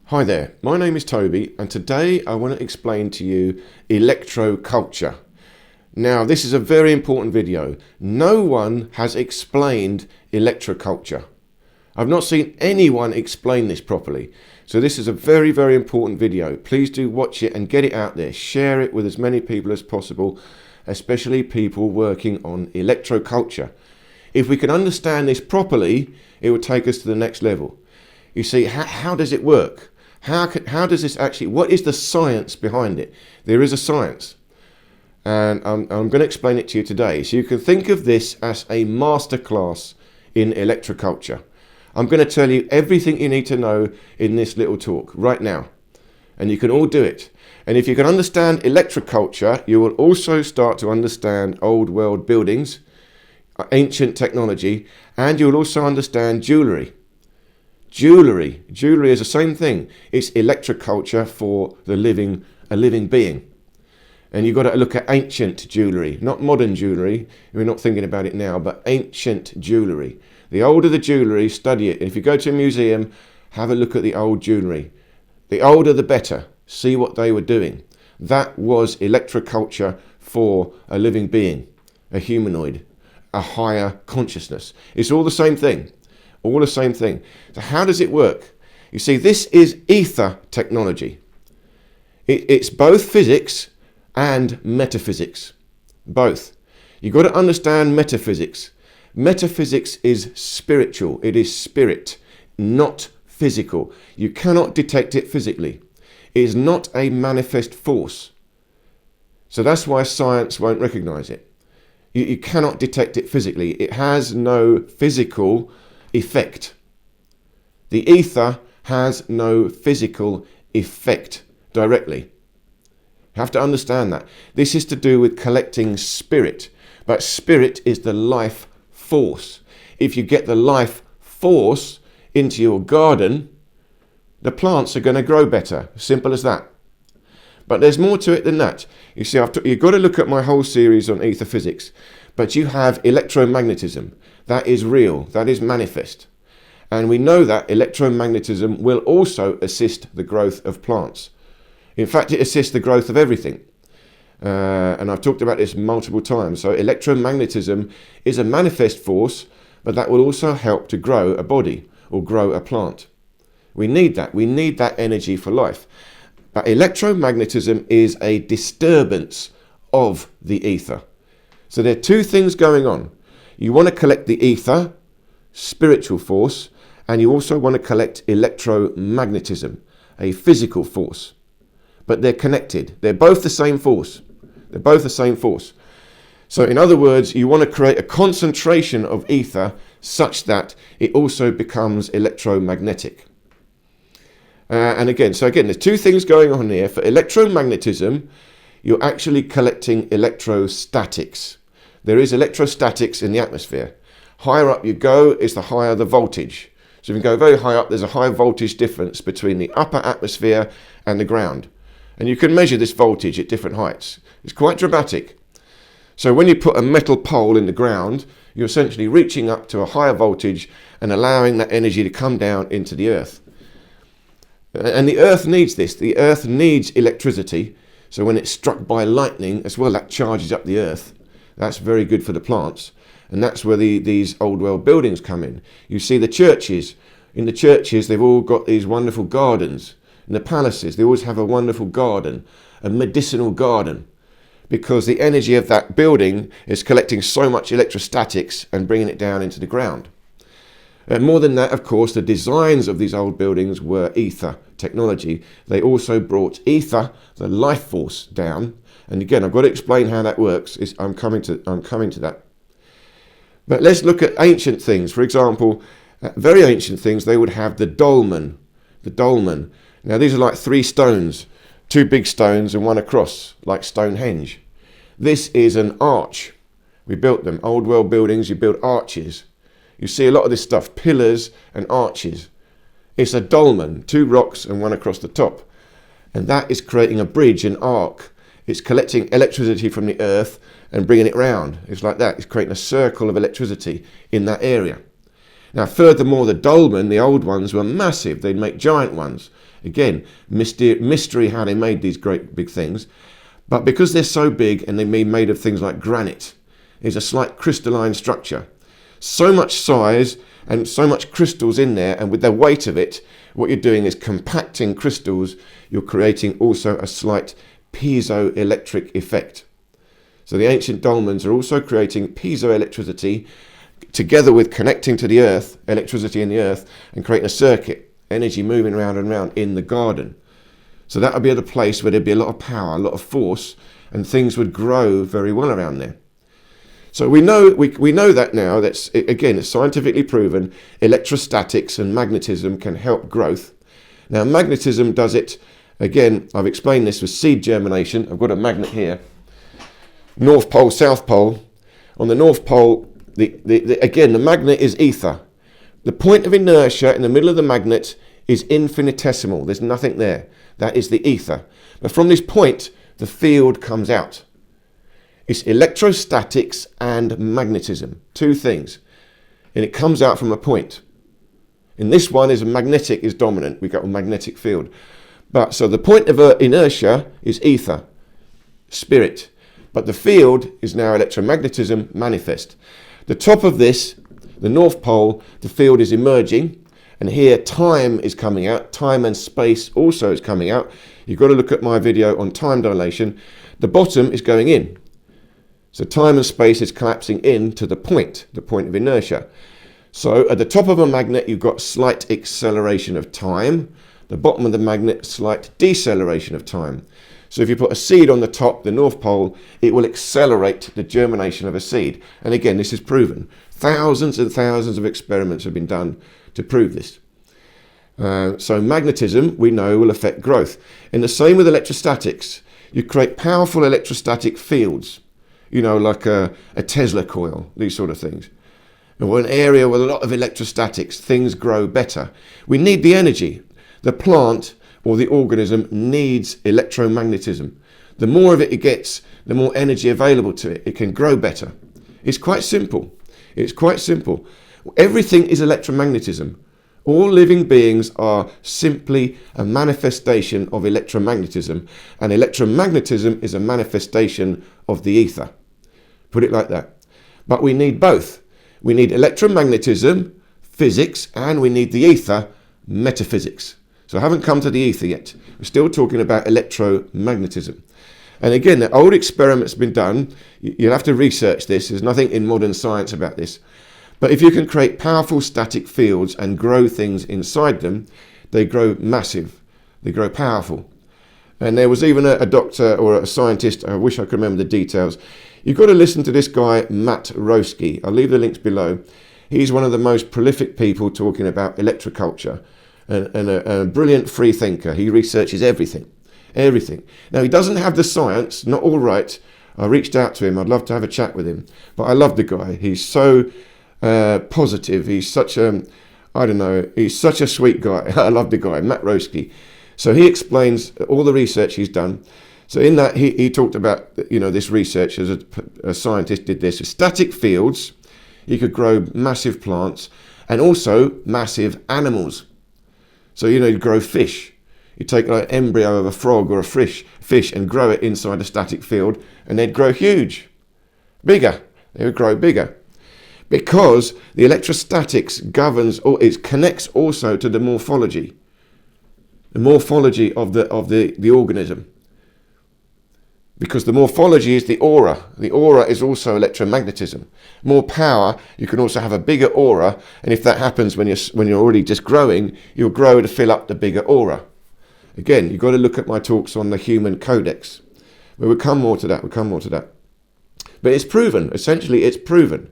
Hi there, my name is Toby and today I want to explain to you electroculture. Now this is a very important video. No one has explained electroculture. I've not seen anyone explain this properly. So this is a very, very important video. Please do watch it and get it out there. Share it with as many people as possible, especially people working on electroculture. If we can understand this properly, it will take us to the next level. You see, how does it work? How does this actually, what is the science behind it? There is a science. And I'm going to explain it to you today. So you can think of this as a masterclass in electroculture. I'm going to tell you everything you need to know in this little talk right now. And you can all do it. And if you can understand electroculture, you will also start to understand old world buildings, ancient technology, and you'll also understand jewellery. Jewellery is the same thing. It's electroculture for a living being. And you've got to look at ancient jewellery, not modern jewellery. We're not thinking about it now, but ancient jewellery. The older the jewellery, study it. And if you go to a museum, have a look at the old jewellery. The older the better. See what they were doing. That was electroculture for a living being, a humanoid, a higher consciousness. It's all the same thing. All the same thing. So how does it work? You see, this is ether technology. It's both physics and metaphysics. Both. You've got to understand metaphysics. Metaphysics is spiritual. It is spirit, not physical. You cannot detect it physically. It is not a manifest force. So that's why science won't recognize it. You cannot detect it physically. It has no physical effect. The ether has no physical effect directly. You have to understand that. This is to do with collecting spirit, but spirit is the life force. If you get the life force into your garden, the plants are going to grow better. Simple as that. But there's more to it than that. You see, you've got to look at my whole series on ether physics, but you have electromagnetism. That is real, that is manifest. And we know that electromagnetism will also assist the growth of plants. In fact, it assists the growth of everything. And I've talked about this multiple times. So electromagnetism is a manifest force, but that will also help to grow a body or grow a plant. We need that. We need that energy for life. But electromagnetism is a disturbance of the ether. So there are two things going on. You want to collect the ether, spiritual force, and you also want to collect electromagnetism, a physical force. But they're connected. They're both the same force. They're both the same force. So in other words, you want to create a concentration of ether such that it also becomes electromagnetic. And again, there's two things going on here. For electromagnetism, you're actually collecting electrostatics. There is electrostatics in the atmosphere. Higher up you go, is the higher the voltage. So if you go very high up, there's a high voltage difference between the upper atmosphere and the ground. And you can measure this voltage at different heights. It's quite dramatic. So when you put a metal pole in the ground, you're essentially reaching up to a higher voltage and allowing that energy to come down into the earth. And the earth needs this. The earth needs electricity. So when it's struck by lightning as well, that charges up the earth. That's very good for the plants. And that's where these old world buildings come in. You see the churches. In the churches, they've all got these wonderful gardens. In the palaces, they always have a wonderful garden, a medicinal garden, because the energy of that building is collecting so much electrostatics and bringing it down into the ground. And more than that, of course, the designs of these old buildings were ether technology. They also brought ether, the life force, down. And again, I've got to explain how that works. I'm coming to that. But let's look at ancient things. For example, very ancient things, they would have the dolmen. The dolmen. Now, these are like three stones, two big stones and one across, like Stonehenge. This is an arch. We built them. Old world buildings, you build arches. You see a lot of this stuff, pillars and arches. It's a dolmen, two rocks and one across the top. And that is creating a bridge, an arc. It's collecting electricity from the earth and bringing it round. It's like that. It's creating a circle of electricity in that area. Now, furthermore, the dolmen, the old ones, were massive. They'd make giant ones. Again, mystery how they made these great big things. But because they're so big and they're made of things like granite, there's a slight crystalline structure. So much size and so much crystals in there, and with the weight of it, what you're doing is compacting crystals. You're creating also a slight piezoelectric effect. So the ancient dolmens are also creating piezoelectricity together with connecting to the earth, electricity in the earth, and creating a circuit, energy moving around and around in the garden. So that would be at a place where there'd be a lot of power, a lot of force, and things would grow very well around there. So we know that now. That's, again, it's scientifically proven. Electrostatics and magnetism can help growth. Now, magnetism does it. Again, I've explained this with seed germination. I've got a magnet here. North pole, south pole. On the north pole, again, the magnet is ether. The point of inertia in the middle of the magnet is infinitesimal. There's nothing there. That is the ether. But from this point, the field comes out. It's electrostatics and magnetism, two things. And it comes out from a point. And this one is magnetic, is dominant. We've got a magnetic field. But so the point of inertia is ether, spirit. But the field is now electromagnetism, manifest. The top of this, the North Pole, the field is emerging. And here time is coming out. Time and space also is coming out. You've got to look at my video on time dilation. The bottom is going in. So time and space is collapsing in to the point of inertia. So at the top of a magnet, you've got slight acceleration of time. The bottom of the magnet, slight deceleration of time. So if you put a seed on the top, the North Pole, it will accelerate the germination of a seed. And again, this is proven. Thousands and thousands of experiments have been done to prove this. So magnetism, we know, will affect growth. And the same with electrostatics. You create powerful electrostatic fields, you know, like a Tesla coil, these sort of things. Or an area with a lot of electrostatics, things grow better. We need the energy. The plant or the organism needs electromagnetism. The more of it it gets, the more energy available to it. It can grow better. It's quite simple. It's quite simple. Everything is electromagnetism. All living beings are simply a manifestation of electromagnetism, and electromagnetism is a manifestation of the ether. Put it like that. But we need both. We need electromagnetism, physics, and we need the ether, metaphysics. So I haven't come to the ether yet. We're still talking about electromagnetism. And again, the old experiment's been done. You'll have to research this. There's nothing in modern science about this. But if you can create powerful static fields and grow things inside them, they grow massive. They grow powerful. And there was even a doctor or a scientist, I wish I could remember the details. You've got to listen to this guy, Matt Roeske. I'll leave the links below. He's one of the most prolific people talking about electroculture. And a brilliant free thinker. He researches everything. Now, he doesn't have the science, not all right. I reached out to him. I'd love to have a chat with him. But I love the guy. He's so positive. He's such he's such a sweet guy. I love the guy, Matt Roeske. So he explains all the research he's done. So in that, he talked about, this research as a scientist did this. With static fields, you could grow massive plants and also massive animals. So, you grow fish. You take like an embryo of a frog or a fish and grow it inside a static field, and they'd grow huge, bigger. They would grow bigger. Because the electrostatics governs, or it connects also to the morphology of the organism. Because the morphology is the aura. The aura is also electromagnetism. More power, you can also have a bigger aura, and if that happens when you're already just growing, you'll grow to fill up the bigger aura. Again, you've got to look at my talks on the human codex. We'll come more to that. But it's proven. Essentially, it's proven.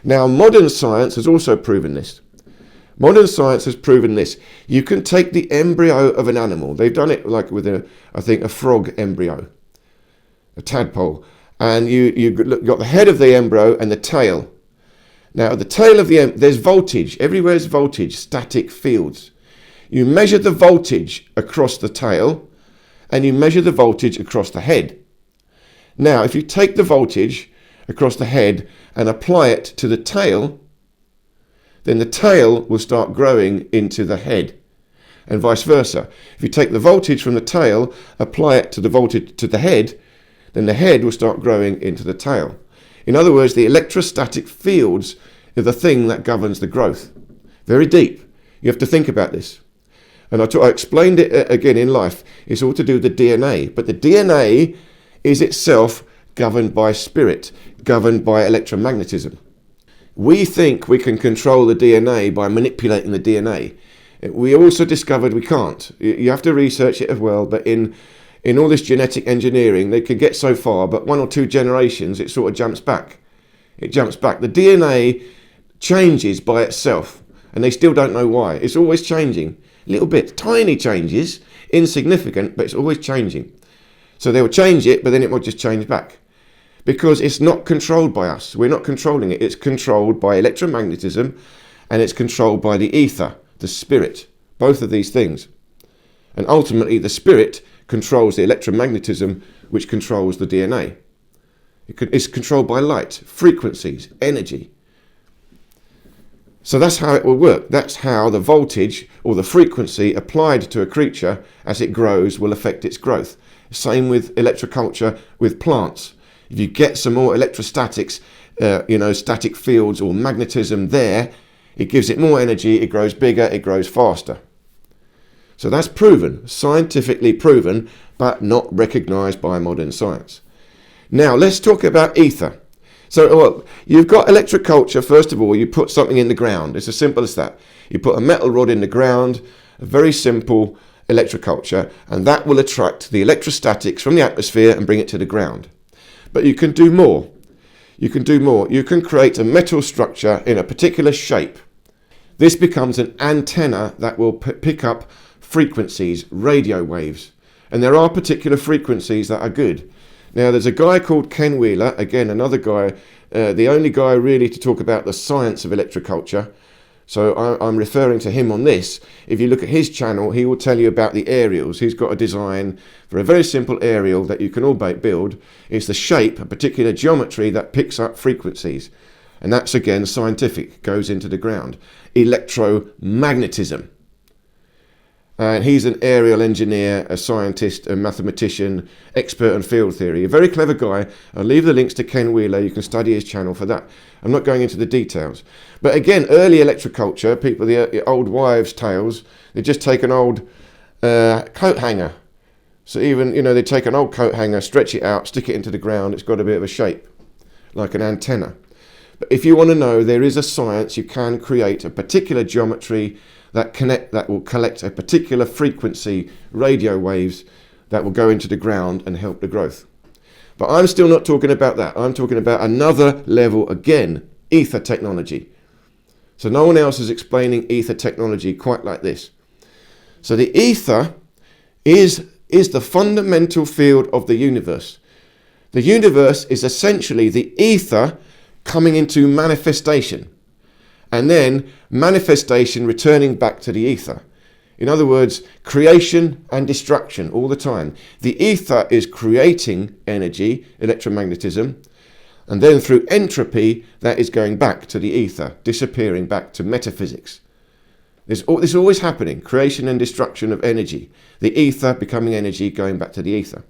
Now, modern science has also proven this. Modern science has proven this. You can take the embryo of an animal. They've done it like with a frog embryo, a tadpole, and you got the head of the embryo and the tail. Now, at the tail of there's voltage. Everywhere's voltage, static fields. You measure the voltage across the tail, and you measure the voltage across the head. Now, if you take the voltage across the head and apply it to the tail, then the tail will start growing into the head, and vice versa. If you take the voltage from the tail, apply it to the voltage to the head, then the head will start growing into the tail. In other words, the electrostatic fields are the thing that governs the growth. Very deep. You have to think about this. And I explained it again in life. It's all to do with the DNA. But the DNA is itself governed by spirit, governed by electromagnetism. We think we can control the DNA by manipulating the DNA. We also discovered we can't. You have to research it as well, but in all this genetic engineering, they can get so far, but 1 or 2 generations, it sort of jumps back. It jumps back. The DNA changes by itself, and they still don't know why. It's always changing. Little bit, tiny changes, insignificant, but it's always changing. So they will change it, but then it will just change back. Because it's not controlled by us. We're not controlling it. It's controlled by electromagnetism, and it's controlled by the ether, the spirit, both of these things. And ultimately, the spirit controls the electromagnetism, which controls the DNA. It's controlled by light, frequencies, energy. So that's how it will work. That's how the voltage or the frequency applied to a creature as it grows will affect its growth. Same with electroculture with plants. If you get some more electrostatics, static fields or magnetism there, it gives it more energy, it grows bigger, it grows faster. So that's proven, scientifically proven, but not recognized by modern science. Now let's talk about ether. So you've got electroculture. First of all, you put something in the ground. It's as simple as that. You put a metal rod in the ground, a very simple electroculture, and that will attract the electrostatics from the atmosphere and bring it to the ground. But you can do more. You can do more. You can create a metal structure in a particular shape. This becomes an antenna that will pick up frequencies, radio waves. And there are particular frequencies that are good. Now, there's a guy called Ken Wheeler, again, another guy, the only guy really to talk about the science of electroculture. So I'm referring to him on this. If you look at his channel, he will tell you about the aerials. He's got a design for a very simple aerial that you can all build. It's the shape, a particular geometry that picks up frequencies. And that's, again, scientific, goes into the ground. Electromagnetism. And he's an aerial engineer, a scientist, a mathematician, expert on field theory. A very clever guy. I'll leave the links to Ken Wheeler. You can study his channel for that. I'm not going into the details. But again, early electroculture, people, the old wives' tales, they just take an old coat hanger. So even, they take an old coat hanger, stretch it out, stick it into the ground. It's got a bit of a shape, like an antenna. But if you want to know, there is a science. You can create a particular geometry that will collect a particular frequency, radio waves, that will go into the ground and help the growth. But I'm still not talking about that. I'm talking about another level again, ether technology. So no one else is explaining ether technology quite like this. So the ether is the fundamental field of the universe. The universe is essentially the ether coming into manifestation, and then manifestation returning back to the ether. In other words, creation and destruction all the time. The ether is creating energy, electromagnetism, and then through entropy, that is going back to the ether, disappearing back to metaphysics. This is always happening, creation and destruction of energy. The ether becoming energy, going back to the ether.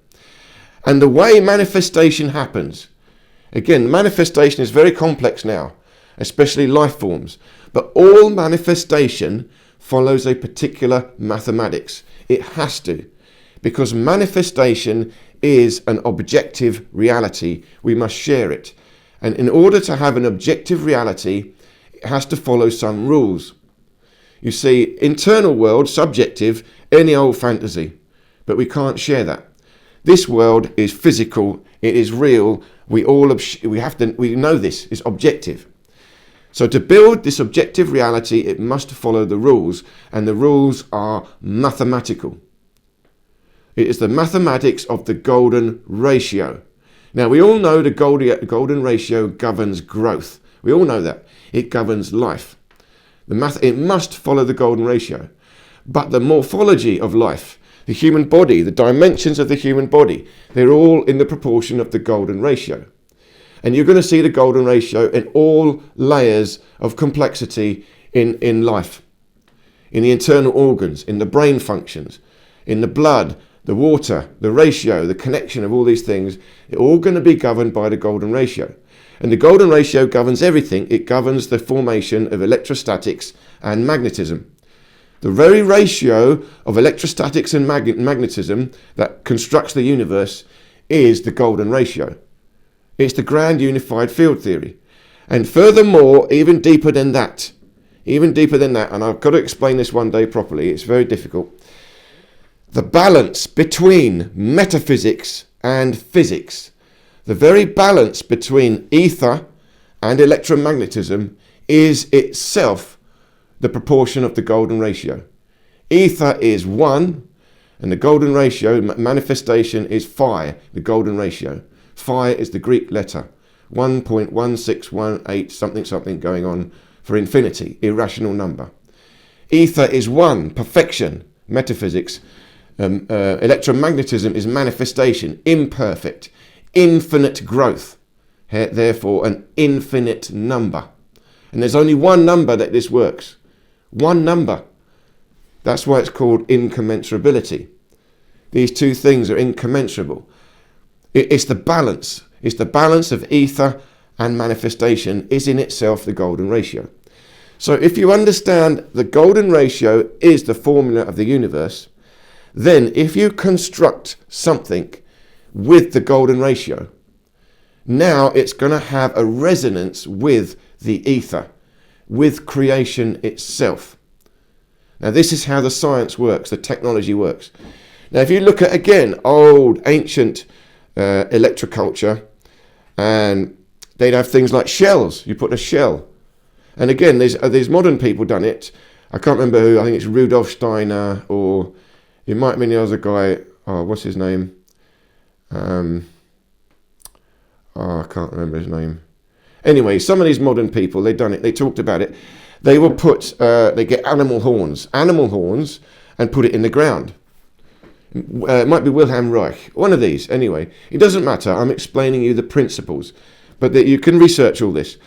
And the way manifestation happens, again, manifestation is very complex now, especially life forms. But all manifestation follows a particular mathematics. It has to, because manifestation is an objective reality. We must share it. And in order to have an objective reality, it has to follow some rules. You see, internal world, subjective, any old fantasy, but we can't share that. This world is physical, it is real, we know this is objective. So to build this objective reality, it must follow the rules, and the rules are mathematical. It is the mathematics of the golden ratio. Now, we all know the golden ratio governs growth. We all know that. It governs life. It must follow the golden ratio. But the morphology of life, the human body, the dimensions of the human body, they're all in the proportion of the golden ratio. And you're going to see the golden ratio in all layers of complexity in life, in the internal organs, in the brain functions, in the blood, the water, the ratio, the connection of all these things, it's all going to be governed by the golden ratio. And the golden ratio governs everything. It governs the formation of electrostatics and magnetism. The very ratio of electrostatics and magnetism that constructs the universe is the golden ratio. It's the grand unified field theory. And furthermore, even deeper than that, and I've got to explain this one day properly, it's very difficult, the balance between metaphysics and physics, the very balance between ether and electromagnetism is itself the proportion of the golden ratio. Ether is 1, and the golden ratio, manifestation, is phi, the golden ratio. Phi is the Greek letter, 1.1618 something something going on for infinity, irrational number. Ether is 1, perfection, metaphysics. Electromagnetism is manifestation, imperfect, infinite growth, therefore an infinite number. And there's only one number that this works. One number. That's why it's called incommensurability. These two things are incommensurable. It's the balance. It's the balance of ether and manifestation is in itself the golden ratio. So if you understand the golden ratio is the formula of the universe, then if you construct something with the golden ratio, now it's going to have a resonance with the ether, with creation itself. Now this is how the science works, the technology works. Now if you look at, again, old, ancient electroculture, and they'd have things like shells. You put a shell. And again, there's modern people done it. I can't remember who, I think it's Rudolf Steiner, or it might have been the other guy, what's his name? I can't remember his name. Anyway, some of these modern people, they've done it, they talked about it. They will put, they get animal horns, and put it in the ground. It might be Wilhelm Reich, one of these. Anyway, it doesn't matter. I'm explaining you the principles, but that you can research all this.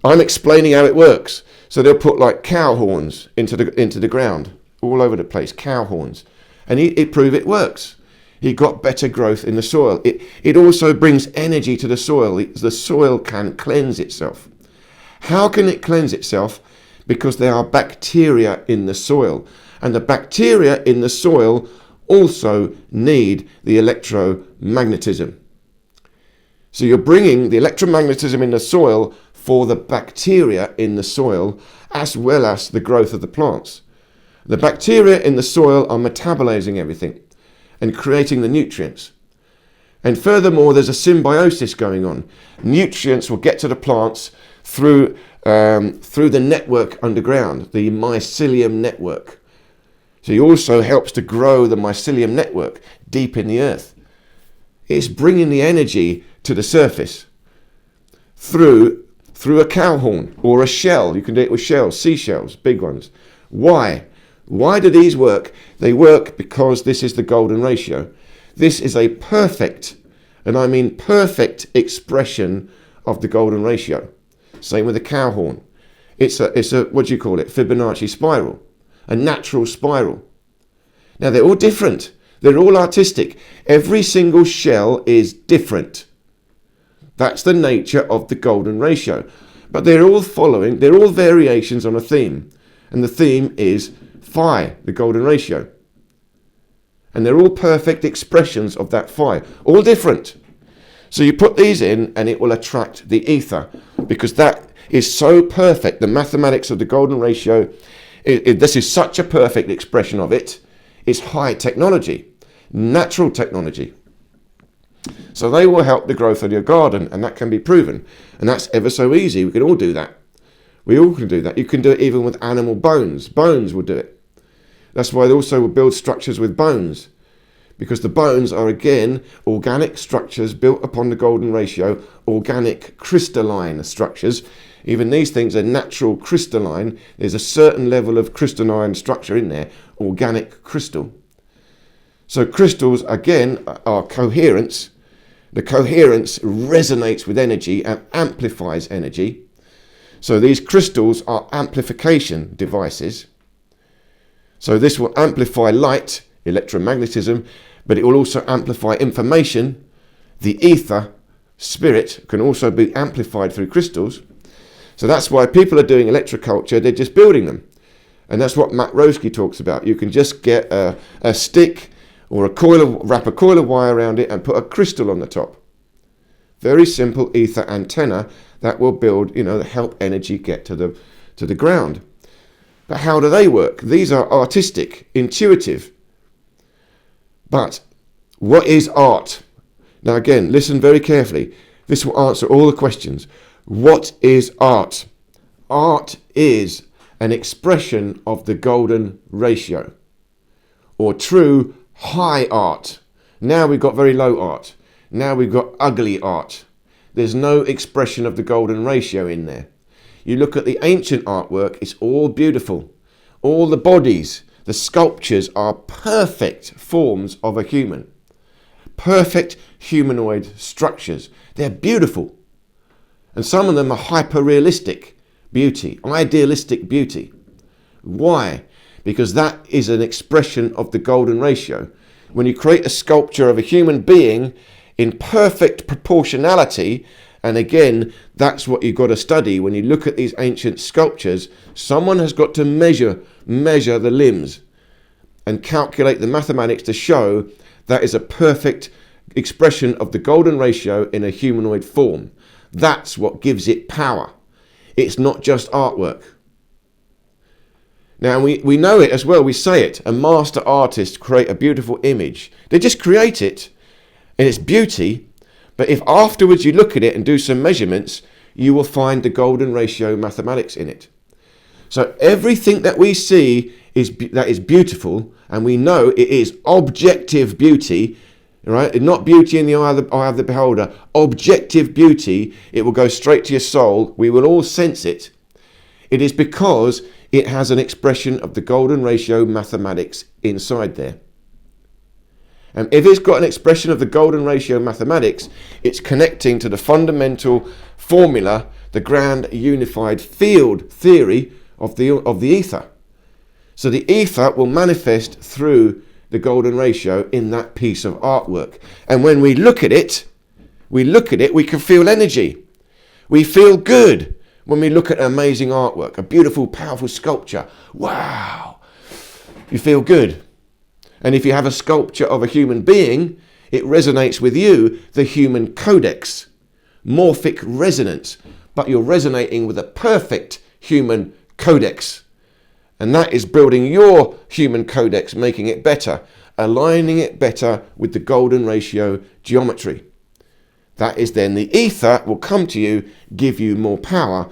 I'm explaining how it works. So they'll put like cow horns into the ground, all over the place, cow horns, and it proved it works. He got better growth in the soil. It also brings energy to the soil. The soil can cleanse itself. How can it cleanse itself? Because there are bacteria in the soil, and the bacteria in the soil also need the electromagnetism. So you're bringing the electromagnetism in the soil for the bacteria in the soil, as well as the growth of the plants. The bacteria in the soil are metabolizing everything and creating the nutrients. And furthermore, there's a symbiosis going on. Nutrients will get to the plants through the network underground, the mycelium network. So he also helps to grow the mycelium network deep in the earth. It's bringing the energy to the surface through a cow horn or a shell. You can do it with shells, seashells, big ones. Why? Why do these work? They work because this is the golden ratio. This is a perfect, and I mean perfect, expression of the golden ratio. Same with the cow horn. It's a what do you call it? Fibonacci spiral. A natural spiral. Now they're all different. They're all artistic. Every single shell is different. That's the nature of the golden ratio. But they're all variations on a theme. And the theme is phi, the golden ratio. And they're all perfect expressions of that phi. All different. So you put these in and it will attract the ether. Because that is so perfect. The mathematics of the golden ratio, this is such a perfect expression of it. It's high technology, natural technology. So they will help the growth of your garden, and that can be proven. And that's ever so easy. We can all do that. We all can do that. You can do it even with animal bones. Bones will do it. That's why they also will build structures with bones, because the bones are, again, organic structures built upon the golden ratio, organic crystalline structures. Even these things are natural crystalline. There's a certain level of crystalline structure in there, organic crystal. So crystals, again, are coherence. The coherence resonates with energy and amplifies energy. So these crystals are amplification devices. So this will amplify light, electromagnetism, but it will also amplify information. The ether, spirit, can also be amplified through crystals. So that's why people are doing electroculture, they're just building them. And that's what Matt Roeske talks about. You can just get a stick or wrap a coil of wire around it and put a crystal on the top. Very simple ether antenna that will build, help energy get to the ground. But how do they work? These are artistic, intuitive. But what is art? Now again, listen very carefully. This will answer all the questions. What is art? Art is an expression of the golden ratio, or true high art. Now we've got very low art. Now we've got ugly art. There's no expression of the golden ratio in there. You look at the ancient artwork, it's all beautiful. All the bodies, the sculptures are perfect forms of a human. Perfect humanoid structures. They're beautiful. And some of them are hyper-realistic beauty, idealistic beauty. Why? Because that is an expression of the golden ratio. When you create a sculpture of a human being in perfect proportionality, and again, that's what you've got to study when you look at these ancient sculptures, someone has got to measure the limbs and calculate the mathematics to show that is a perfect expression of the golden ratio in a humanoid form. That's what gives it power. It's not just artwork. Now, we know it as well. We say it. A master artist create a beautiful image. They just create it in its beauty. But if afterwards you look at it and do some measurements, you will find the golden ratio mathematics in it. So everything that we see that is beautiful, and we know it is objective beauty, right? Not beauty in the eye of the beholder. Objective beauty. It will go straight to your soul. We will all sense it. It is because it has an expression of the golden ratio mathematics inside there. And if it's got an expression of the golden ratio mathematics, it's connecting to the fundamental formula, the grand unified field theory of the ether. So the ether will manifest through the golden ratio in that piece of artwork. And when we look at it, we can feel energy. We feel good when we look at an amazing artwork, a beautiful, powerful sculpture. Wow! You feel good. And if you have a sculpture of a human being, it resonates with you, the human codex, morphic resonance. But you're resonating with a perfect human codex. And that is building your human codex, making it better, aligning it better with the golden ratio geometry. That is then the ether will come to you, give you more power,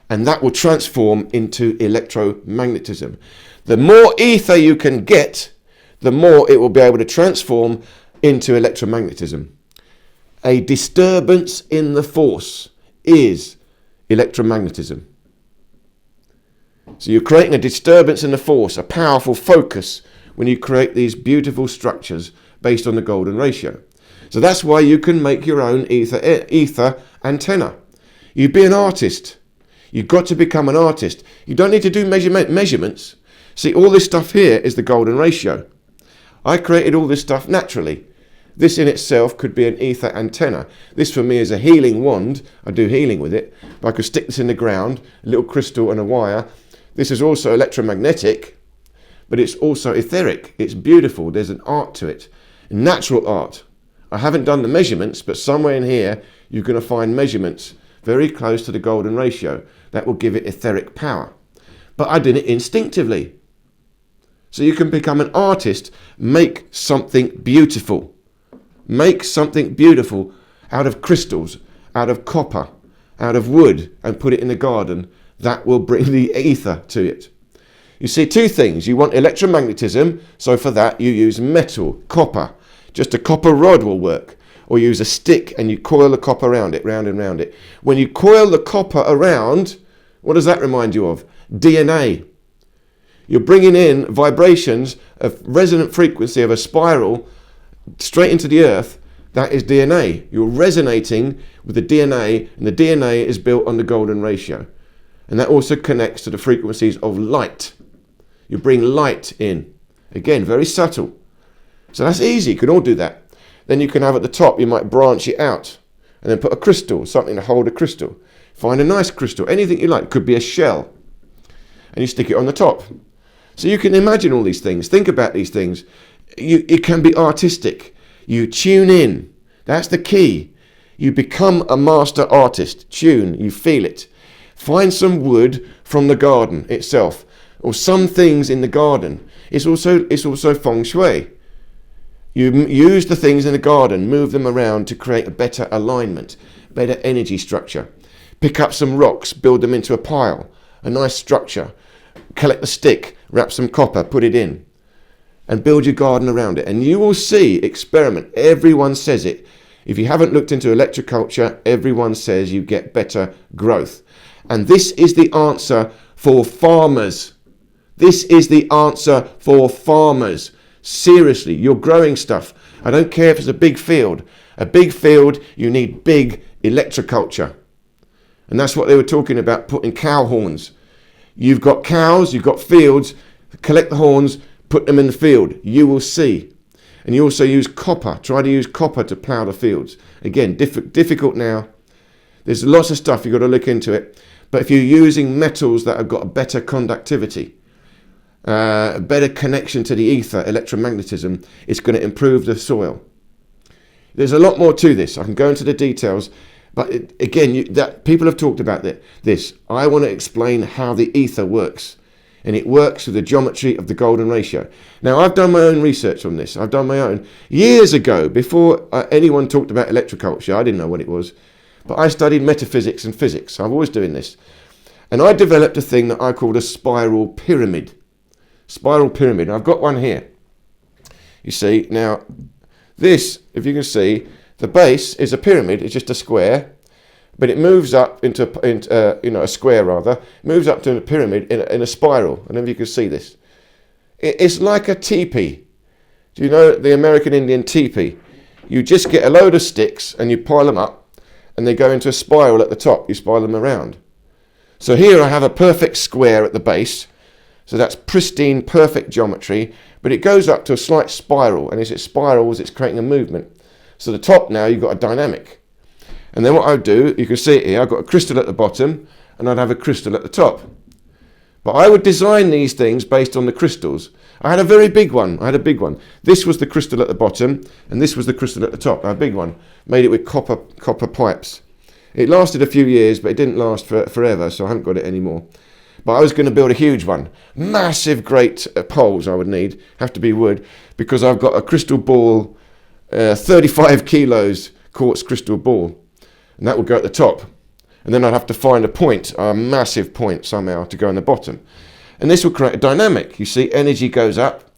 and that will transform into electromagnetism. The more ether you can get, the more it will be able to transform into electromagnetism. A disturbance in the force is electromagnetism. So you're creating a disturbance in the force, a powerful focus when you create these beautiful structures based on the golden ratio. So that's why you can make your own ether antenna. You be an artist. You've got to become an artist. You don't need to do measurements. See, all this stuff here is the golden ratio. I created all this stuff naturally. This in itself could be an ether antenna. This for me is a healing wand. I do healing with it. But I could stick this in the ground, a little crystal and a wire. This is also electromagnetic, but it's also etheric. It's beautiful. There's an art to it. Natural art. I haven't done the measurements, but somewhere in here you're going to find measurements very close to the golden ratio. That will give it etheric power. But I did it instinctively. So you can become an artist, make something beautiful. Make something beautiful out of crystals, out of copper, out of wood, and put it in the garden. That will bring the ether to it. You see, two things. You want electromagnetism, so for that you use metal, copper. Just a copper rod will work. Or use a stick and you coil the copper around it, round and round it. When you coil the copper around, what does that remind you of? DNA. You're bringing in vibrations of resonant frequency of a spiral straight into the earth. That is DNA. You're resonating with the DNA, and the DNA is built on the golden ratio. And that also connects to the frequencies of light. You bring light in. Again, very subtle. So that's easy. You can all do that. Then you can have at the top, you might branch it out and then put a crystal, something to hold a crystal. Find a nice crystal, anything you like. It could be a shell. And you stick it on the top. So you can imagine all these things. Think about these things. It can be artistic. You tune in. That's the key. You become a master artist. Tune. You feel it. Find some wood from the garden itself, or some things in the garden. It's also feng shui. You use the things in the garden, move them around to create a better alignment, better energy structure. Pick up some rocks, build them into a pile, a nice structure. Collect the stick, wrap some copper, put it in, and build your garden around it. And you will see, experiment. Everyone says it. If you haven't looked into electroculture, everyone says you get better growth. And this is the answer for farmers. This is the answer for farmers. Seriously, you're growing stuff. I don't care if it's a big field. A big field, you need big electroculture. And that's what they were talking about, putting cow horns. You've got cows, you've got fields, collect the horns, put them in the field. You will see. And you also use copper. Try to use copper to plough the fields. Again, difficult now. There's lots of stuff, you've got to look into it. But if you're using metals that have got a better conductivity, a better connection to the ether, electromagnetism, it's going to improve the soil. There's a lot more to this. I can go into the details. But again, people have talked about this. I want to explain how the ether works. And it works with the geometry of the golden ratio. Now, I've done my own research on this. I've done my own. Years ago, before anyone talked about electroculture, I didn't know what it was. But I studied metaphysics and physics. I'm always doing this. And I developed a thing that I called a spiral pyramid. Spiral pyramid. I've got one here. You see, now, this, if you can see, the base is a pyramid. It's just a square. But it moves up into a square rather. It moves up to a pyramid in a spiral. I don't know if you can see this. It's like a teepee. Do you know the American Indian teepee? You just get a load of sticks and you pile them up and they go into a spiral at the top. You spiral them around. So here I have a perfect square at the base. So that's pristine, perfect geometry. But it goes up to a slight spiral. And as it spirals, it's creating a movement. So the top now, you've got a dynamic. And then what I would do, you can see it here, I've got a crystal at the bottom and I'd have a crystal at the top. But I would design these things based on the crystals. I had a very big one. This was the crystal at the bottom and this was the crystal at the top, a big one. Made it with copper pipes. It lasted a few years, but it didn't last forever, so I haven't got it anymore. But I was going to build a huge one. Massive, great poles I would need, have to be wood, because I've got a crystal ball, 35 kilos quartz crystal ball. And that would go at the top. And then I'd have to find a point, a massive point somehow to go on the bottom. And this will create a dynamic. You see, energy goes up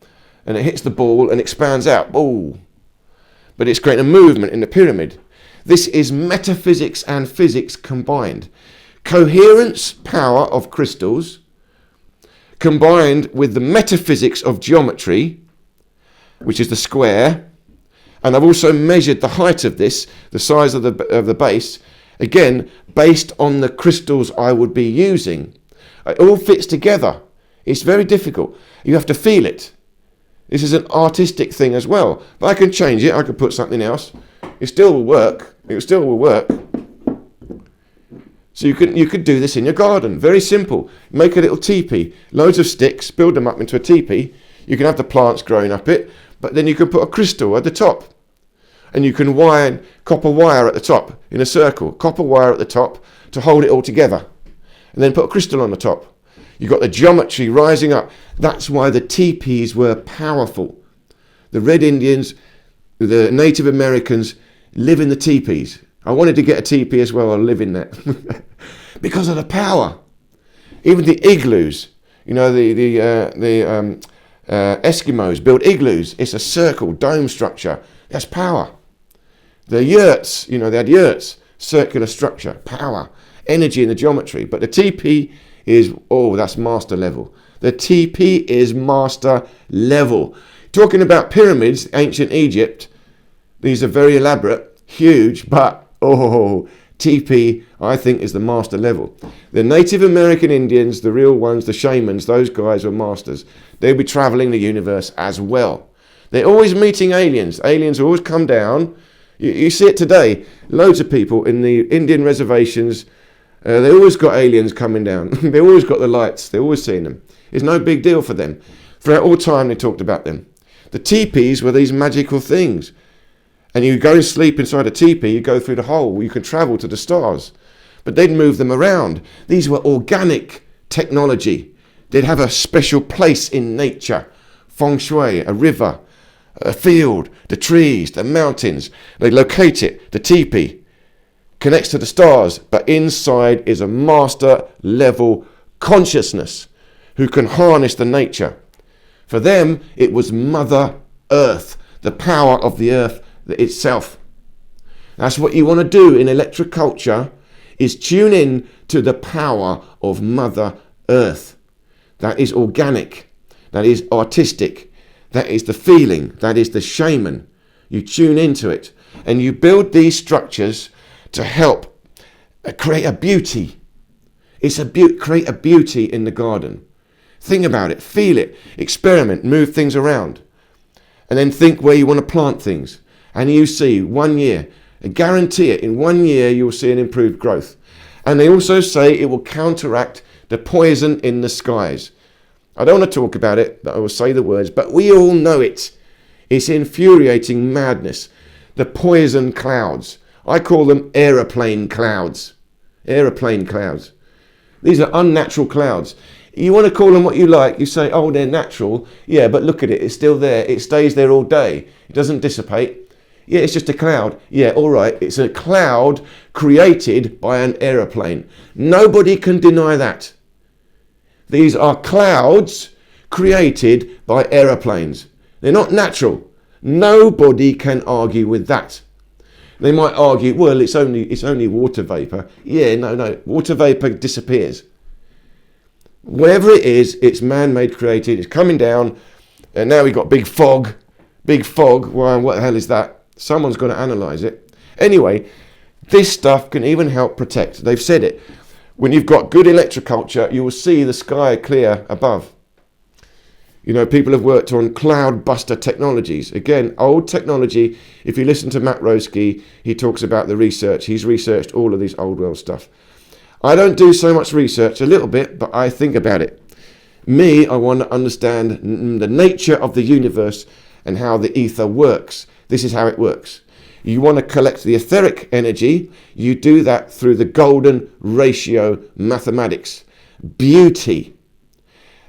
and it hits the ball and expands out. Oh. But it's creating a movement in the pyramid. This is metaphysics and physics combined. Coherence power of crystals combined with the metaphysics of geometry, which is the square. And I've also measured the height of this, the size of the base, again, based on the crystals I would be using. It all fits together. It's very difficult. You have to feel it. This is an artistic thing as well. But I can change it. I could put something else. It still will work. It still will work. So you could do this in your garden. Very simple. Make a little teepee. Loads of sticks. Build them up into a teepee. You can have the plants growing up it. But then you can put a crystal at the top. And you can wire copper wire at the top in a circle. Copper wire at the top to hold it all together. And then put a crystal on the top. You've got the geometry rising up. That's why the teepees were powerful. The Red Indians, the Native Americans live in the teepees. I wanted to get a teepee as well. I live in that. Because of the power. Even the igloos. You know, the Eskimos build igloos. It's a circle, dome structure. That's power. The yurts, you know, they had yurts. Circular structure, power, energy in the geometry. But the teepee is, that's master level. The teepee is master level. Talking about pyramids, ancient Egypt, these are very elaborate, huge, but, TP, I think, is the master level. The Native American Indians, the real ones, the shamans, those guys were masters. They'll be traveling the universe as well. They're always meeting aliens. Aliens always come down. You see it today. Loads of people in the Indian reservations, they always got aliens coming down. They always got the lights. They're always seeing them. It's no big deal for them. Throughout all time, they talked about them. The teepees were these magical things. And you go and sleep inside a teepee, you go through the hole, you can travel to the stars. But they'd move them around. These were organic technology. They'd have a special place in nature. Feng shui, a river, a field, the trees, the mountains. They locate it. The teepee connects to the stars, but inside is a master level consciousness who can harness the nature. For them, it was Mother Earth, the power of the earth itself. That's what you want to do in electroculture, is tune in to the power of Mother Earth. That is organic. That is artistic. That is the feeling. That is the shaman. You tune into it and you build these structures to help create a beauty. Create a beauty in the garden. Think about it, feel it, experiment, move things around. And then think where you want to plant things. And you see 1 year, I guarantee it, in 1 year you will see an improved growth. And they also say it will counteract the poison in the skies. I don't want to talk about it, but I will say the words, but we all know it. It's infuriating madness. The poison clouds. I call them aeroplane clouds. Aeroplane clouds. These are unnatural clouds. You want to call them what you like. You say, oh, they're natural. Yeah, but look at it. It's still there. It stays there all day. It doesn't dissipate. Yeah, it's just a cloud. Yeah, all right. It's a cloud created by an aeroplane. Nobody can deny that. These are clouds created by aeroplanes. They're not natural. Nobody can argue with that. They might argue, well, it's only water vapor. Yeah, no. Water vapor disappears. Whatever it is, it's man-made, created. It's coming down, and now we've got big fog. Big fog. Well, what the hell is that? Someone's got to analyze it. Anyway, this stuff can even help protect. They've said it. When you've got good electroculture, you will see the sky clear above. You know, people have worked on cloud buster technologies. Again, old technology. If you listen to Matt Roeske, he talks about the research. He's researched all of this old world stuff. I don't do so much research, a little bit, but I think about it. I want to understand the nature of the universe and how the ether works. This is how it works. You want to collect the etheric energy. You do that through the golden ratio mathematics. Beauty.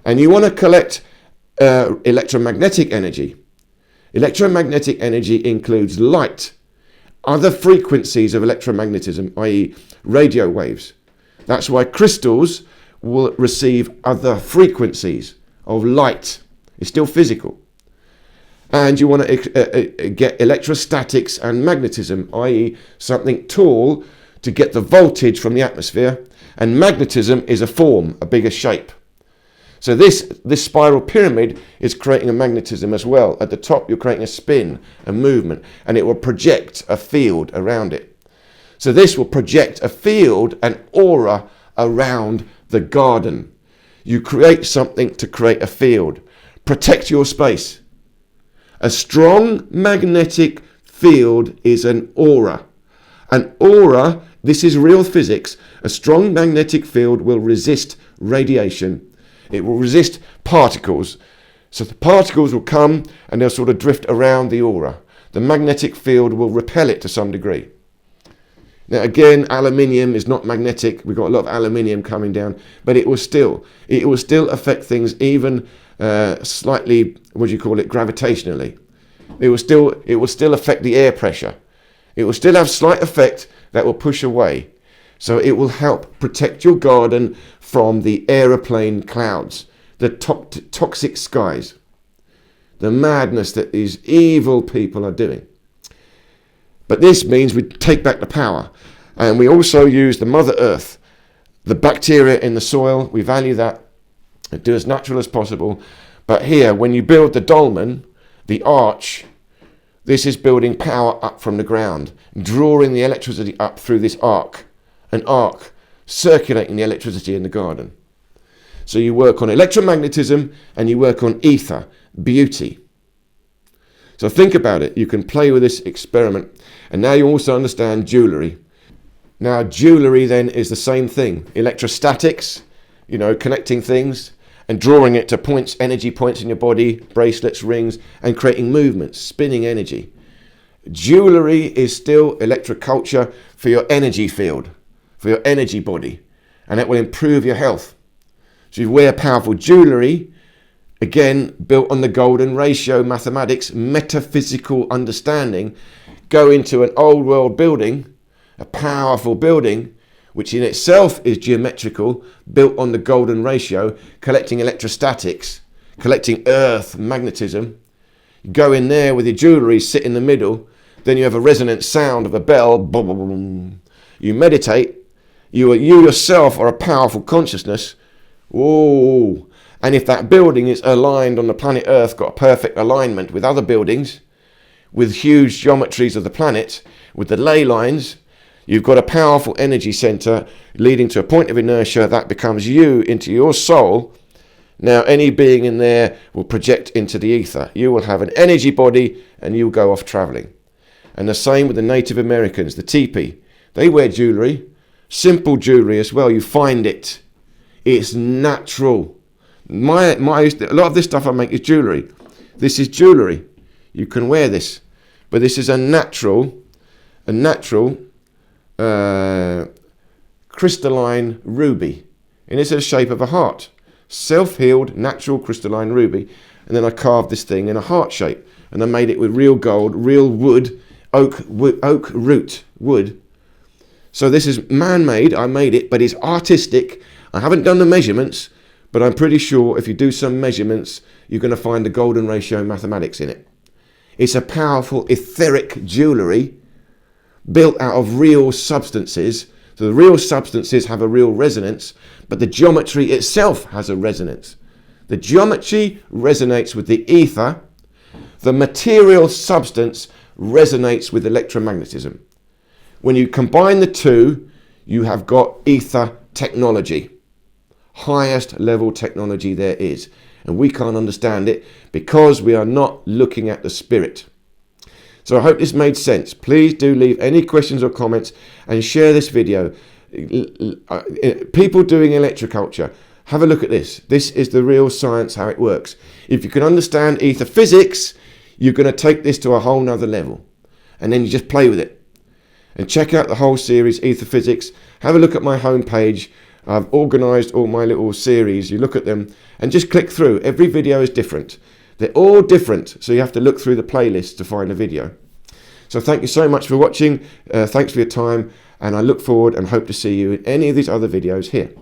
And you want to collect electromagnetic energy. Electromagnetic energy includes light, other frequencies of electromagnetism, i.e. radio waves. That's why crystals will receive other frequencies of light. It's still physical. And you want to get electrostatics and magnetism, i.e. something tall to get the voltage from the atmosphere. And magnetism is a form, a bigger shape. So this spiral pyramid is creating a magnetism as well. At the top, you're creating a spin, a movement, and it will project a field around it. So this will project a field, an aura around the garden. You create something to create a field. Protect your space. A strong magnetic field is an aura. An aura, this is real physics. A strong magnetic field will resist radiation. It will resist particles. So the particles will come and they'll sort of drift around the aura. The magnetic field will repel it to some degree. Now again, aluminium is not magnetic. We've got a lot of aluminium coming down, but it will still affect things even slightly, gravitationally. It will still affect the air pressure. It will still have slight effect that will push away. So it will help protect your garden from the aeroplane clouds, the toxic skies, the madness that these evil people are doing. But this means we take back the power. And we also use the Mother Earth, the bacteria in the soil. We value that. Do as natural as possible. But here, when you build the dolmen, the arch, This is building power up from the ground, drawing the electricity up through this arc, an arc circulating the electricity in the garden. So you work on electromagnetism and you work on ether, beauty. So think about it. You can play with this experiment. And now you also understand jewellery. Now jewellery then is the same thing. Electrostatics, connecting things and drawing it to points, energy points in your body, bracelets, rings, and creating movements, spinning energy. Jewellery is still electroculture for your energy field, for your energy body, and it will improve your health. So you wear powerful jewellery, again, built on the golden ratio, mathematics, metaphysical understanding, go into an old world building, a powerful building, which in itself is geometrical, built on the golden ratio, collecting electrostatics, collecting earth, magnetism. You go in there with your jewellery, sit in the middle, then you have a resonant sound of a bell, boom, boom, boom. You meditate, you yourself are a powerful consciousness. Whoa. And if that building is aligned on the planet Earth, got a perfect alignment with other buildings, with huge geometries of the planet, with the ley lines, you've got a powerful energy center leading to a point of inertia that becomes you into your soul. Now any being in there will project into the ether. You will have an energy body and you'll go off traveling. And the same with the Native Americans, the teepee. They wear jewelry, simple jewelry as well. You find it. It's natural. A lot of this stuff I make is jewellery. This is jewellery. You can wear this. But this is a natural crystalline ruby. And it's in the shape of a heart. Self-healed, natural crystalline ruby. And then I carved this thing in a heart shape. And I made it with real gold, real wood, oak root wood. So this is man-made. I made it, but it's artistic. I haven't done the measurements, but I'm pretty sure if you do some measurements, you're going to find the golden ratio mathematics in it. It's a powerful etheric jewellery built out of real substances. So the real substances have a real resonance, but the geometry itself has a resonance. The geometry resonates with the ether. The material substance resonates with electromagnetism. When you combine the two, you have got ether technology. Highest level technology there is, and we can't understand it because we are not looking at the spirit. So I hope this made sense. Please do leave any questions or comments and share this video. People doing electroculture, have a look at this. This is the real science, how it works. If you can understand ether physics, you're going to take this to a whole nother level, and then you just play with it. And check out the whole series, Ether Physics. Have a look at my homepage. I've organised all my little series. You look at them and just click through. Every video is different. They're all different, so you have to look through the playlist to find a video. So thank you so much for watching. Thanks for your time, and I look forward and hope to see you in any of these other videos here.